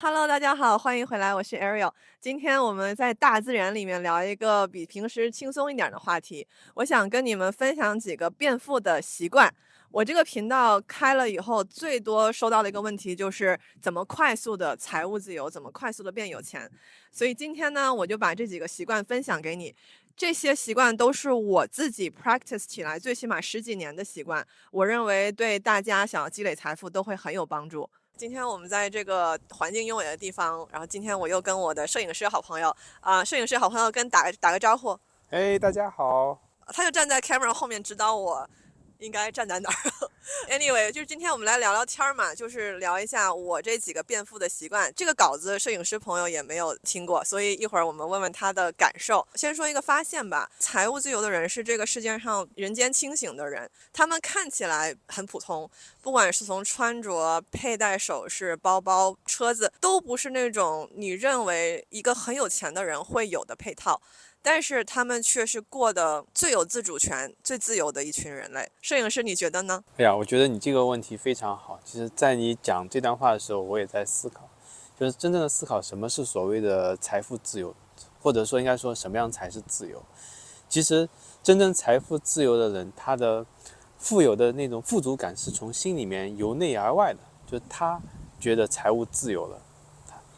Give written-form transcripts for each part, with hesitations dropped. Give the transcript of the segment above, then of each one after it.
Hello，大家好，欢迎回来，我是 Ariel。今天我们在大自然里面聊一个比平时轻松一点的话题。我想跟你们分享几个变富的习惯。我这个频道开了以后，最多收到的一个问题就是怎么快速的财务自由，怎么快速的变有钱。所以今天呢，我就把这几个习惯分享给你。这些习惯都是我自己 practice 起来最起码十几年的习惯，我认为对大家想要积累财富都会很有帮助。今天我们在这个环境优美的地方，然后今天我又跟我的摄影师好朋友摄影师好朋友打个招呼。哎，大家好。他就站在 camera 后面指导我应该站在哪儿。Anyway，就是今天我们来聊聊天嘛，就是聊一下我这几个变富的习惯。这个稿子摄影师朋友也没有听过，所以一会儿我们问问他的感受。先说一个发现吧，财务自由的人是这个世界上人间清醒的人，他们看起来很普通，不管是从穿着、佩戴首饰、包包、车子，都不是那种你认为一个很有钱的人会有的配套。但是他们却是过得最有自主权、最自由的一群人类。摄影师，你觉得呢？哎呀，我觉得你这个问题非常好。其实，在你讲这段话的时候，我也在思考，就是真正的思考什么是所谓的财富自由，或者说应该说什么样才是自由。其实，真正财富自由的人，他的富有的那种富足感是从心里面由内而外的，就是他觉得财务自由了，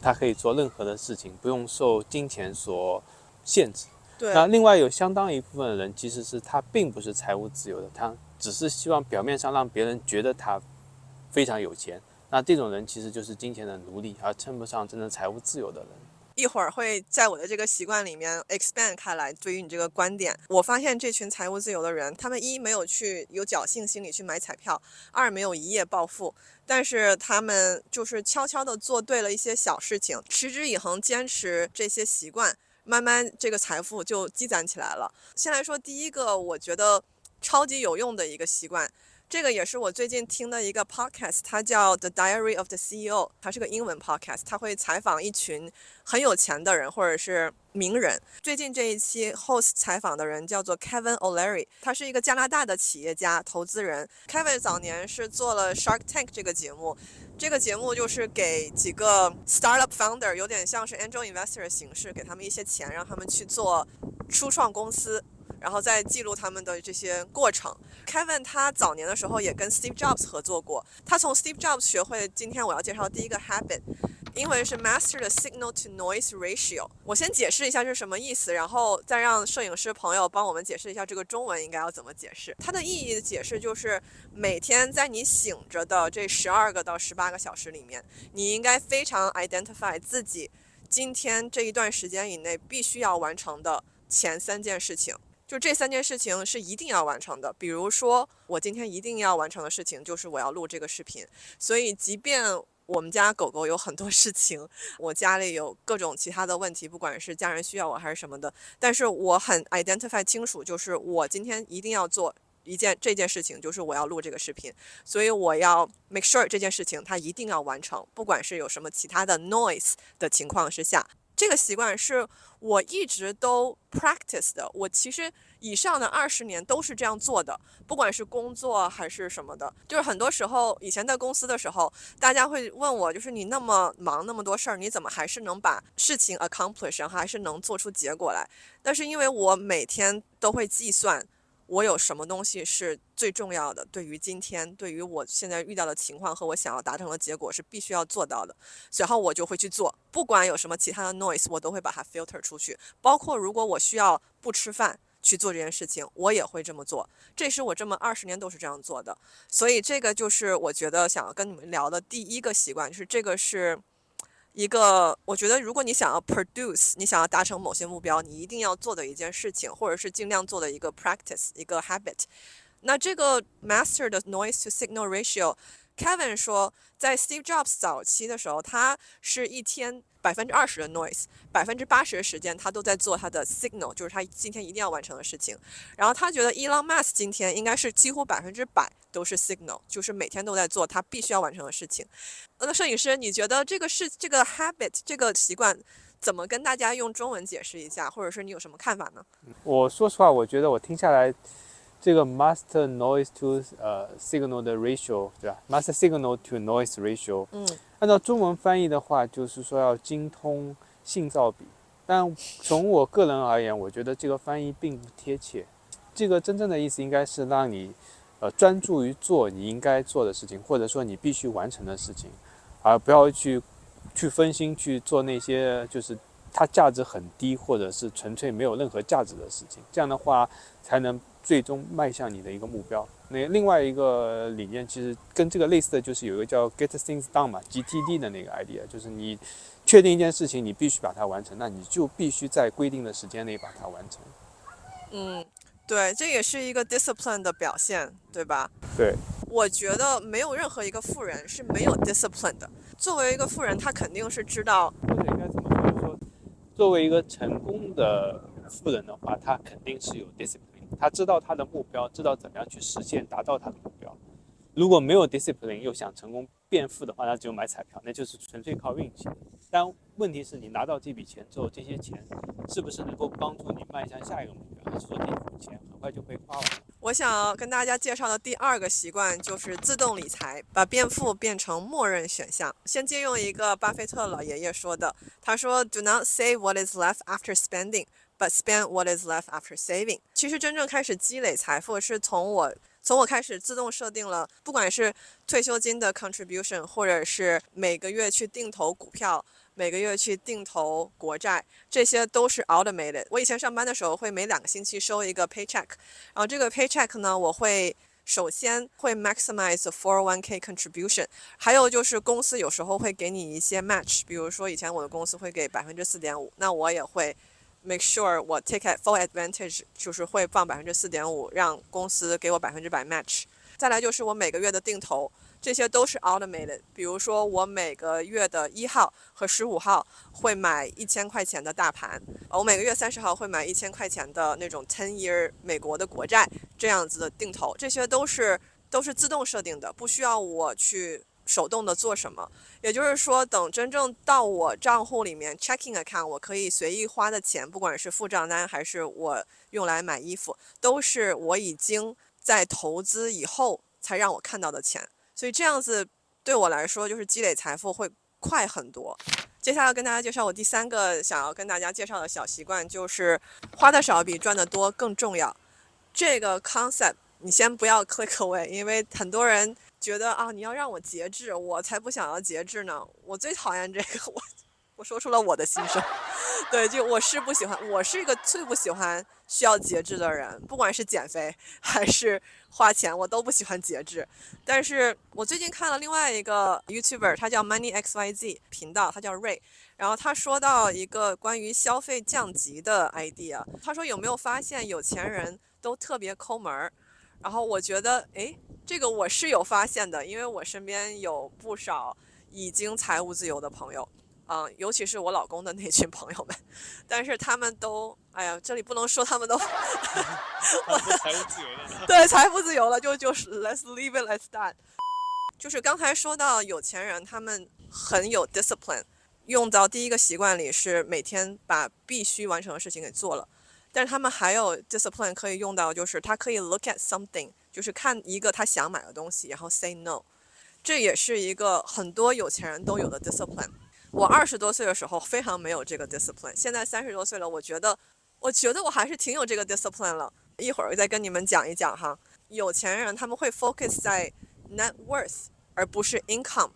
他可以做任何的事情，不用受金钱所限制。那对，另外有相当一部分的人，其实是他并不是财务自由的，他只是希望表面上让别人觉得他非常有钱。那这种人其实就是金钱的奴隶，而称不上真正财务自由的人。一会儿会在我的这个习惯里面 expand 开来。对于你这个观点，我发现这群财务自由的人，他们一没有去有侥幸心理去买彩票，二没有一夜暴富，但是他们就是悄悄的做对了一些小事情，持之以恒，坚持这些习惯，慢慢这个财富就积攒起来了。先来说第一个，我觉得超级有用的一个习惯。这个也是我最近听的一个 podcast，它叫《The Diary of the CEO》，它是个英文 podcast，它会采访一群很有钱的人或者是名人。最近这一期 host 采访的人叫做 Kevin O'Leary，他是一个加拿大的企业家、投资人。Kevin 早年是做了 Shark Tank 这个节目，这个节目就是给几个 startup founder，有点像是 angel investor 的形式，给他们一些钱，让他们去做初创公司。然后再记录他们的这些过程。Kevin 他早年的时候也跟 Steve Jobs 合作过，他从 Steve Jobs 学会今天我要介绍的第一个 habit，英文是 Master the Signal to Noise Ratio。我先解释一下这是什么意思，然后再让摄影师朋友帮我们解释一下这个中文应该要怎么解释。它的意义的解释就是每天在你醒着的这12个到18个小时里面，你应该非常 identify 自己今天这一段时间以内必须要完成的前3件事情。就这3件事情是一定要完成的。比如说，我今天一定要完成的事情就是我要录这个视频。所以，即便我们家狗狗有很多事情，我家里有各种其他的问题，不管是家人需要我还是什么的，但是我很 identify 清楚，就是我今天一定要做这件事情，就是我要录这个视频，所以我要 make sure 这件事情它一定要完成，不管是有什么其他的 noise 的情况之下。这个习惯是我一直都 practice 的，我其实以上的20年都是这样做的，不管是工作还是什么的。就是很多时候，以前在公司的时候，大家会问我，就是你那么忙那么多事儿，你怎么还是能把事情 accomplish，然后还是能做出结果来？但是因为我每天都会计算。我有什么东西是最重要的？对于今天，对于我现在遇到的情况和我想要达成的结果是必须要做到的，然后我就会去做，不管有什么其他的 noise，我都会把它 filter 出去。包括如果我需要不吃饭去做这件事情，我也会这么做。这是我这么20年都是这样做的，所以这个就是我觉得想要跟你们聊的第一个习惯，就是这个是一个，我觉得如果你想要 produce，你想要达成某些目标，你一定要做的一件事情，或者是尽量做的一个 practice，一个 habit。那这个 master 的 noise to signal ratio，Kevin 说，在 Steve Jobs 早期的时候，他是一天20%的 noise，80%的时间他都在做他的 signal，就是他今天一定要完成的事情。然后他觉得 Elon Musk 今天应该是几乎100%都是 signal，就是每天都在做他必须要完成的事情。那摄影师，你觉得这个 habit 这个习惯怎么跟大家用中文解释一下，或者是你有什么看法呢？我说实话，我觉得我听下来，这个 master noise to signal 的 ratio，对吧？master signal to noise ratio，嗯，按照中文翻译的话，就是说要精通信造笔，但从我个人而言，我觉得这个翻译并不贴切。这个真正的意思应该是让你专注于做你应该做的事情，或者说你必须完成的事情，而不要去分心去做那些就是它价值很低或者是纯粹没有任何价值的事情。这样的话才能最终迈向你的一个目标。那另外一个理念其实跟这个类似的，就是有一个叫 Get Things Done 嘛 ，GTD 的那个 idea， 就是你确定一件事情你必须把它完成，那你就必须在规定的时间内把它完成。对，这也是一个 discipline 的表现，对吧？对，我觉得没有任何一个富人是没有 discipline 的。作为一个富人，他肯定是知道，或者应该这么说，就是说，作为一个成功的富人的话，他肯定是有 discipline， 他知道他的目标，知道怎么样去实现达到他的目标。如果没有 discipline 又想成功变富的话，那只有买彩票，那就是纯粹靠运气。但问题是你拿到这笔钱之后，这些钱是不是能够帮助你迈向下一个目标，还是说这笔钱很快就被花完了？我想跟大家介绍的第二个习惯就是自动理财，把变富变成默认选项。先借用一个巴菲特老爷爷说的，他说 "Do not save what is left after spending, but spend what is left after saving." 其实真正开始积累财富是从我开始自动设定了，不管是退休金的 contribution， 或者是每个月去定投股票，每个月去定投国债，这些都是 automated。我以前上班的时候会每2个星期收一个 paycheck， 然后这个 paycheck 呢，我会首先会 maximize401k contribution， 还有就是公司有时候会给你一些 match， 比如说以前我的公司会给 4.5%， 那我也会make sure 我 take full advantage， 就是会放 4.5%， 让公司给我100% match。再来就是我每个月的定投，这些都是 automated。比如说我每个月的1号和15号会买1000块钱的大盘，我每个月30号会买1000块钱的那种 10-year 美国的国债，这样子的定投，这些都是自动设定的，不需要我去手动的做什么。也就是说，等真正到我账户里面 checking account， 我可以随意花的钱，不管是付账单还是我用来买衣服，都是我已经在投资以后才让我看到的钱。所以这样子对我来说，就是积累财富会快很多。接下来跟大家介绍我第3个想要跟大家介绍的小习惯，就是花的少比赚的多更重要。这个 concept 你先不要 click away， 因为很多人觉得啊，你要让我节制，我才不想要节制呢。我最讨厌这个，我说出了我的心声。对，就我是不喜欢，我是一个最不喜欢需要节制的人，不管是减肥还是花钱，我都不喜欢节制。但是我最近看了另外一个 YouTuber， 他叫 Money XYZ 频道，他叫 Ray， 然后他说到一个关于消费降级的 idea， 他说有没有发现有钱人都特别抠门？然后我觉得，这个我是有发现的，因为我身边有不少已经财务自由的朋友，尤其是我老公的那群朋友们，但是他们都，哎呀，这里不能说他们都，我财务自由了。对，财富自由了，就是 let's leave it like that。就是刚才说到有钱人，他们很有 discipline， 用到第一个习惯里是每天把必须完成的事情给做了。但是他们还有 discipline 可以用到，就是他可以 look at something， 就是看一个他想买的东西，然后 say no。这也是一个很多有钱人都有的 discipline。我20多岁的时候非常没有这个 discipline， 现在30多岁了，我觉得我还是挺有这个 discipline 了。一会儿再跟你们讲一讲哈。有钱人他们会 focus 在 net worth 而不是 income，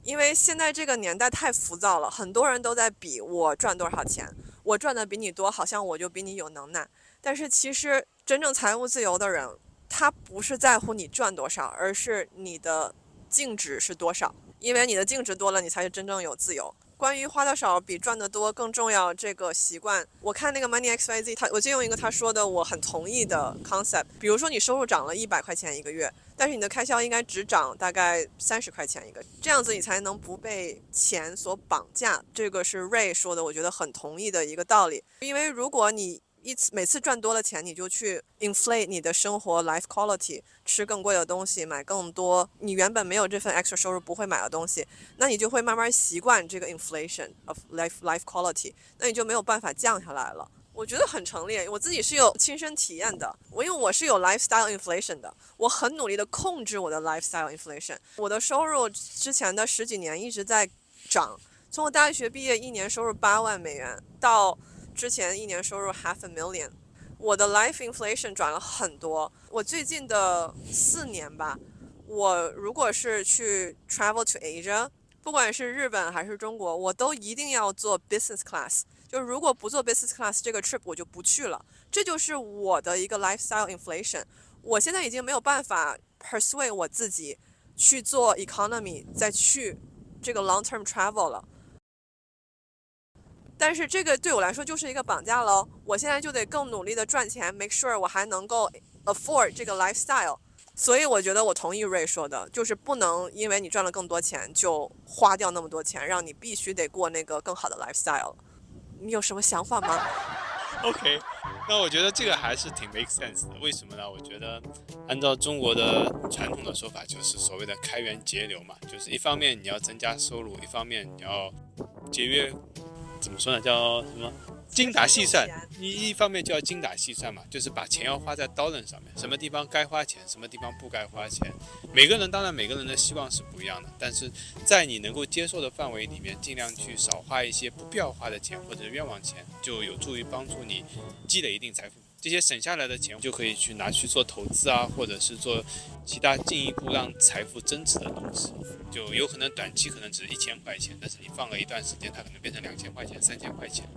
因为现在这个年代太浮躁了，很多人都在比我赚多少钱，我赚的比你多，好像我就比你有能耐。但是其实真正财务自由的人，他不是在乎你赚多少，而是你的净值是多少，因为你的净值多了，你才是真正有自由。关于花的少比赚的多更重要这个习惯，我看那个 Money XYZ， 我借用一个他说的我很同意的 concept， 比如说你收入涨了100块钱一个月，但是你的开销应该只涨大概30块钱一个，这样子你才能不被钱所绑架。这个是 Ray 说的，我觉得很同意的一个道理。因为如果你每次赚多了钱，你就去 inflate 你的生活 life quality， 吃更贵的东西，买更多你原本没有这份 extra 收入不会买的东西，那你就会慢慢习惯这个 inflation of life quality， 那你就没有办法降下来了。我觉得很成立，我自己是有亲身体验的。因为我是有 lifestyle inflation 的，我很努力的控制我的 lifestyle inflation。我的收入之前的十几年一直在涨，从我大学毕业一年收入$80,000到之前一年收入$500,000，我的 life inflation 转了很多。我最近的4年吧，我如果是去 travel to Asia，不管是日本还是中国，我都一定要坐 business class。就如果不做 business class 这个 trip，我就不去了。这就是我的一个 lifestyle inflation。我现在已经没有办法 persuade 我自己去做 economy，再去这个 long term travel 了。但是这个对我来说就是一个绑架喽。我现在就得更努力的赚钱 ，make sure 我还能够 afford 这个 lifestyle。所以我觉得我同意瑞说的，就是不能因为你赚了更多钱就花掉那么多钱，让你必须得过那个更好的 lifestyle。你有什么想法吗？OK，那我觉得这个还是挺 make sense 的。为什么呢？我觉得按照中国的传统的说法，就是所谓的开源节流嘛，就是一方面你要增加收入，一方面你要节约，怎么说呢？叫什么？精打细算。你一方面就要精打细算嘛，就是把钱要花在刀刃上面，什么地方该花钱，什么地方不该花钱。每个人当然每个人的希望是不一样的，但是在你能够接受的范围里面，尽量去少花一些不必要花的钱或者冤枉钱，就有助于帮助你积累一定财富。这些省下来的钱就可以去拿去做投资啊，或者是做其他进一步让财富增值的东西。就有可能短期可能只是1000块钱，但是你放了一段时间，它可能变成2000块钱、3000块钱。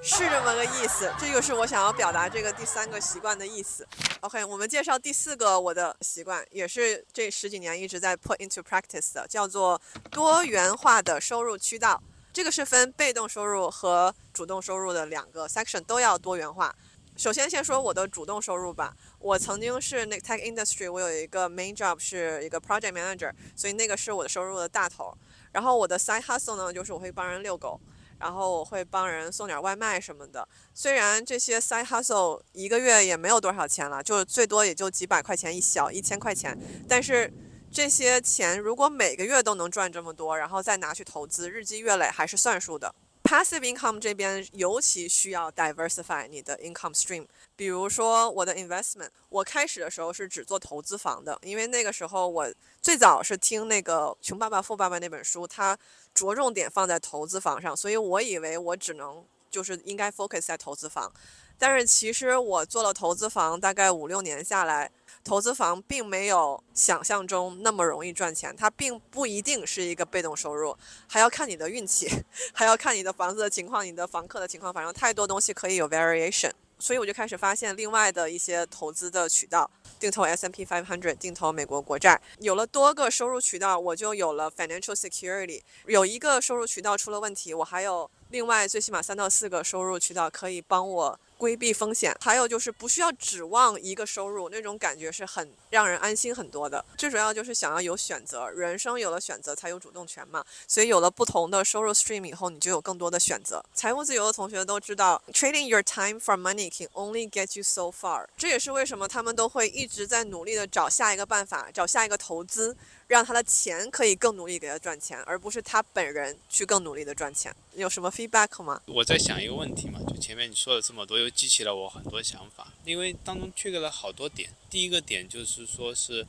是这么个意思，这就是我想要表达这个第3个习惯的意思。OK， 我们介绍第4个我的习惯，也是这10几年一直在 put into practice 的，叫做多元化的收入渠道。这个是分被动收入和主动收入的2个 section， 都要多元化。首先先说我的主动收入吧，我曾经是那个 tech industry， 我有一个 main job 是一个 project manager， 所以那个是我的收入的大头。然后我的 side hustle 呢，就是我会帮人遛狗，然后我会帮人送点外卖什么的。虽然这些 side hustle 一个月也没有多少钱了，就最多也就几百块钱一小，1000块钱，但是这些钱如果每个月都能赚这么多，然后再拿去投资，日积月累还是算数的。Passive income 这边尤其需要 diversify 你的 income stream。比如说我的 investment， 我开始的时候是只做投资房的，因为那个时候我最早是听那个《穷爸爸富爸爸》那本书，它着重点放在投资房上，所以我以为我只能就是应该 focus 在投资房。但是其实我做了投资房大概5、6年下来，投资房并没有想象中那么容易赚钱，它并不一定是一个被动收入，还要看你的运气，还要看你的房子的情况、你的房客的情况，反正太多东西可以有 variation。所以我就开始发现另外的一些投资的渠道，定投 S&P 500，定投美国国债。有了多个收入渠道，我就有了 financial security。有一个收入渠道出了问题，我还有另外最起码3到4个收入渠道可以帮我规避风险。还有就是不需要指望一个收入，那种感觉是很让人安心很多的。最主要就是想要有选择，人生有了选择才有主动权嘛。所以有了不同的收入 stream 以后，你就有更多的选择。财务自由的同学都知道 ，trading your time for money can only get you so far。这也是为什么他们都会一直在努力的找下一个办法，找下一个投资，让他的钱可以更努力给他赚钱，而不是他本人去更努力的赚钱。有什么 feedback 吗？我在想一个问题嘛，就前面你说了这么多，又激起了我很多想法，因为当中缺了好多点。第一个点就是说是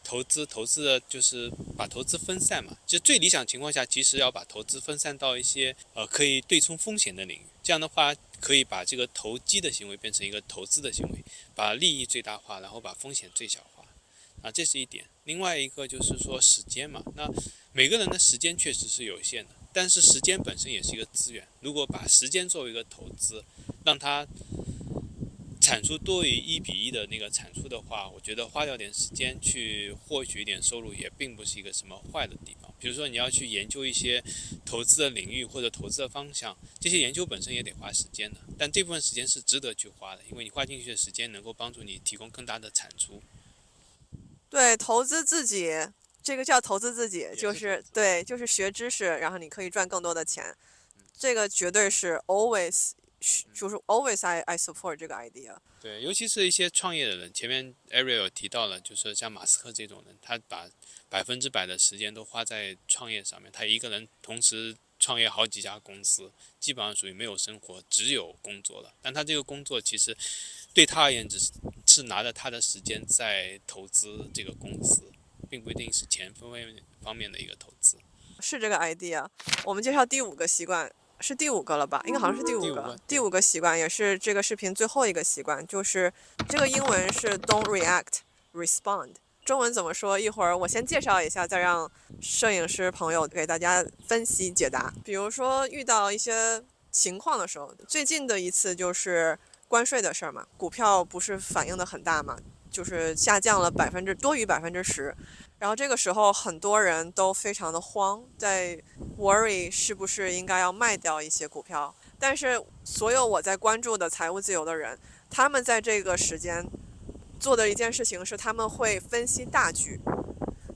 投资的就是把投资分散嘛，就最理想情况下，其实要把投资分散到一些可以对冲风险的领域，这样的话可以把这个投机的行为变成一个投资的行为，把利益最大化，然后把风险最小化。这是一点。另外一个就是说时间嘛，那每个人的时间确实是有限的，但是时间本身也是一个资源。如果把时间作为一个投资，让它产出多于1:1的那个产出的话，我觉得花掉点时间去获取一点收入也并不是一个什么坏的地方。比如说你要去研究一些投资的领域或者投资的方向，这些研究本身也得花时间的，但这部分时间是值得去花的，因为你花进去的时间能够帮助你提供更大的产出。对，投资自己，这个叫投资自己，就是对，就是学知识，然后你可以赚更多的钱。这个绝对是 always，就是 always I support 这个 idea。对，尤其是一些创业的人，前面 Ariel 有提到了，就是像马斯克这种人，他把100%的时间都花在创业上面，他一个人同时创业好几家公司，基本上属于没有生活，只有工作了。但他这个工作其实对他而言，只是拿着他的时间在投资这个公司，并不一定是钱方面的一个投资。是这个 idea。我们介绍第5个习惯，是第5个了吧？应该好像是第5个。第5个习惯也是这个视频最后一个习惯，就是这个英文是 Don't react, respond。中文怎么说？一会儿我先介绍一下，再让摄影师朋友给大家分析解答。比如说遇到一些情况的时候，最近的一次就是关税的事儿嘛，股票不是反应的很大嘛，就是下降了多于10%。然后这个时候很多人都非常的慌，在 worry 是不是应该要卖掉一些股票。但是所有我在关注的财务自由的人，他们在这个时间做的一件事情是，他们会分析大局，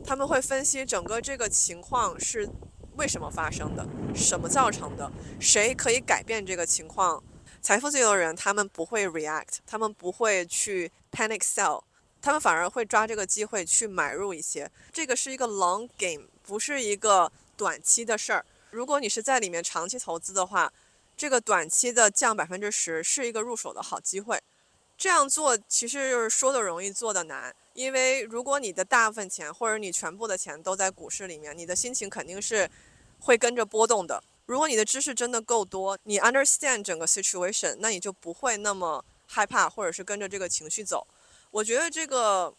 他们会分析整个这个情况是为什么发生的，什么造成的，谁可以改变这个情况。财富自由的人，他们不会 react， 他们不会去 panic sell， 他们反而会抓这个机会去买入一些。这个是一个 long game， 不是一个短期的事儿。如果你是在里面长期投资的话，这个短期的降10%是一个入手的好机会。这样做其实就是说的容易做的难，因为如果你的大部分钱或者你全部的钱都在股市里面，你的心情肯定是会跟着波动的。如果你的知识真的够多，你 understand 整个 situation， 那你就不会那么害怕，或者是跟着这个情绪走。我觉得这个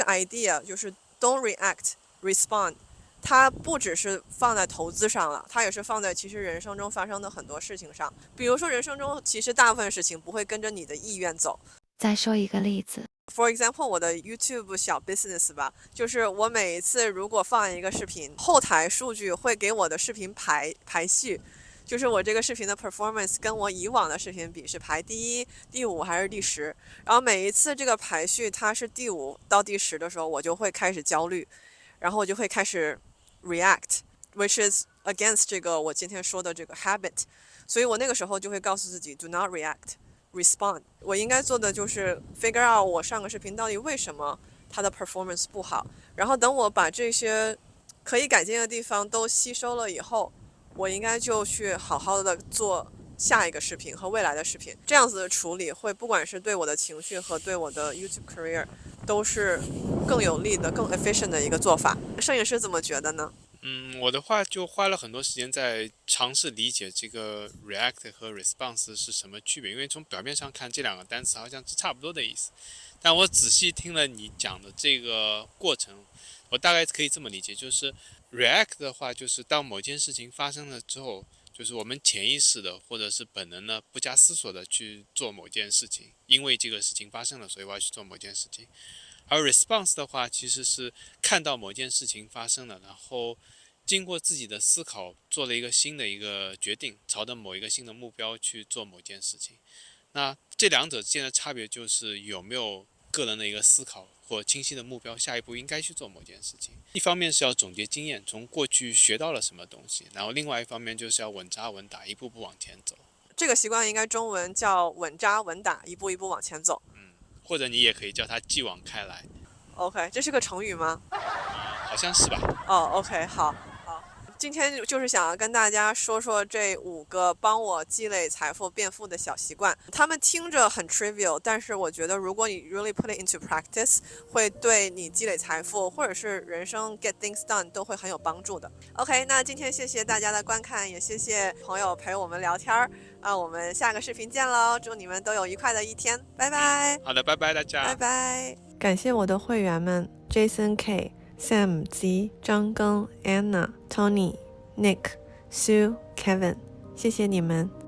idea 就是 don't react, respond， 它不只是放在投资上了，它也是放在其实人生中发生的很多事情上。比如说人生中其实大部分事情不会跟着你的意愿走。再说一个例子 For example， 我的 YouTube 小 business 吧，就是我每一次如果放一个视频，后台数据会给我的视频排序，就是我这个视频的 performance 跟我以往的视频比是排第1、第5还是第10。然后每一次这个排序它是第5到第10的时候，我就会开始焦虑，然后我就会开始 react，which is against 这个我今天说的这个 habit。所以我那个时候就会告诉自己 do not react。respond， 我应该做的就是 figure out 我上个视频到底为什么它的 performance 不好，然后等我把这些可以改进的地方都吸收了以后，我应该就去好好的做下一个视频和未来的视频。这样子的处理会不管是对我的情绪和对我的 YouTube career 都是更有利的更 efficient 的一个做法。摄影师怎么觉得呢？我的话就花了很多时间在尝试理解这个 react 和 response 是什么区别，因为从表面上看这两个单词好像是差不多的意思，但我仔细听了你讲的这个过程，我大概可以这么理解，就是 react 的话就是当某件事情发生了之后，就是我们潜意识的或者是本能的不加思索的去做某件事情，因为这个事情发生了，所以我要去做某件事情。而 response 的话其实是看到某件事情发生了，然后经过自己的思考做了一个新的一个决定，朝着某一个新的目标去做某件事情。那这两者之间的差别就是有没有个人的一个思考或清晰的目标，下一步应该去做某件事情。一方面是要总结经验，从过去学到了什么东西，然后另外一方面就是要稳扎稳打，一步步往前走。这个习惯应该中文叫稳扎稳打，一步一步往前走。或者你也可以叫它继往开来。OK， 这是个成语吗？好像是吧。OK， 好。今天就是想要跟大家说说这5个帮我积累财富变富的小习惯。他们听着很 trivial， 但是我觉得如果你 really put it into practice， 会对你积累财富或者是人生 get things done 都会很有帮助的。OK， 那今天谢谢大家的观看，也谢谢朋友陪我们聊天我们下个视频见喽！祝你们都有愉快的一天，拜拜。好的，拜拜大家，拜拜。感谢我的会员们 Jason K、Sam Z、张庚、Anna、Tony、Nick、Sue、Kevin，谢谢你们。